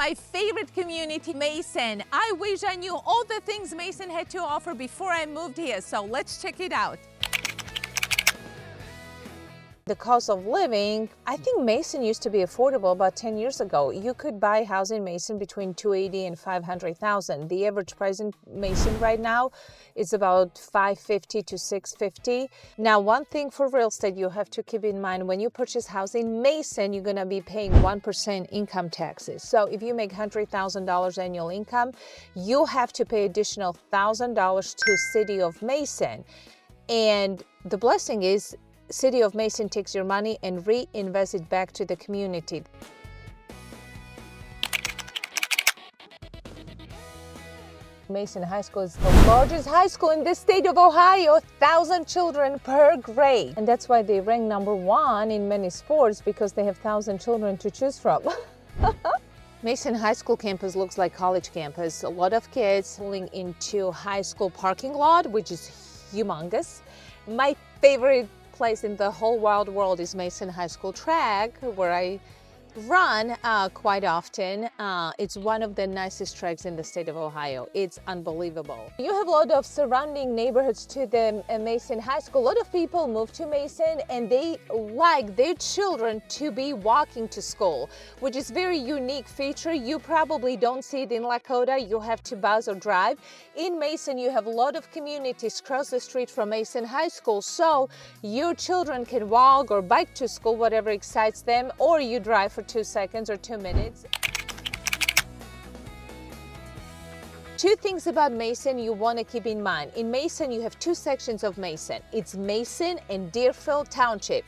my favorite community, Mason. I wish I knew all the things Mason had to offer before I moved here, so let's check it out. The cost of living, I think Mason used to be affordable about 10 years ago. You could buy a house in Mason between $280,000 and $500,000. The average price in Mason right now is about $550,000 to $650,000. Now, one thing for real estate you have to keep in mind, when you purchase house in Mason, you're gonna be paying 1% income taxes. So if you make $100,000 annual income, you have to pay additional $1,000 to City of Mason. And the blessing is, City of Mason takes your money and reinvests it back to the community. Mason High School is the largest high school in the state of Ohio, 1,000 children per grade. And that's why they rank number 1 in many sports, because they have 1,000 children to choose from. Mason High School campus looks like college campus. A lot of kids pulling into high school parking lot, which is humongous. My favorite place in the whole wide world is Mason High School track, where I run quite often. It's one of the nicest tracks in the state of Ohio. It's unbelievable. You have a lot of surrounding neighborhoods to the Mason High School. A lot of people move to Mason and they like their children to be walking to school, which is very unique feature. You probably don't see it in Lakota. You have to bus or drive. In Mason, you have a lot of communities across the street from Mason High School, so your children can walk or bike to school, whatever excites them, or you drive for 2 seconds or 2 minutes. Two things about Mason you want to keep in mind. In Mason, you have 2 sections of Mason. It's Mason and Deerfield Township.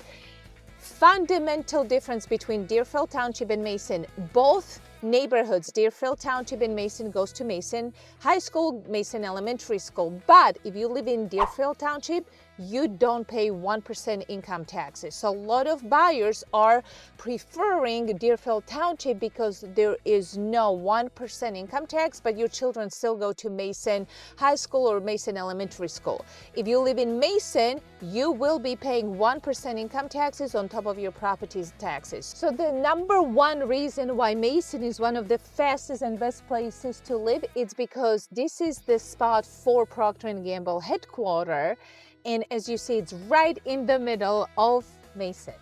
Fundamental difference between Deerfield Township and Mason. Both neighborhoods, Deerfield Township and Mason, goes to Mason High School, Mason Elementary School. But if you live in Deerfield Township, you don't pay 1% income taxes. So a lot of buyers are preferring Deerfield Township because there is no 1% income tax, but your children still go to Mason High School or Mason Elementary School. If you live in Mason, you will be paying 1% income taxes on top of your property's taxes. So the number one reason why Mason is one of the fastest and best places to live, it's because this is the spot for Procter Gamble headquarters. And as you see, it's right in the middle of Mason.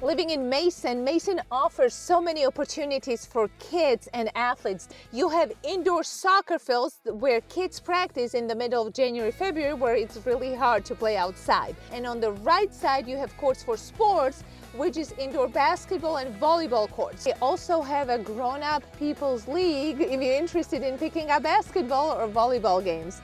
Living in Mason, Mason offers so many opportunities for kids and athletes. You have indoor soccer fields where kids practice in the middle of January, February, where it's really hard to play outside. And on the right side, you have courts for sports, which is indoor basketball and volleyball courts. They also have a grown-up people's league if you're interested in picking up basketball or volleyball games.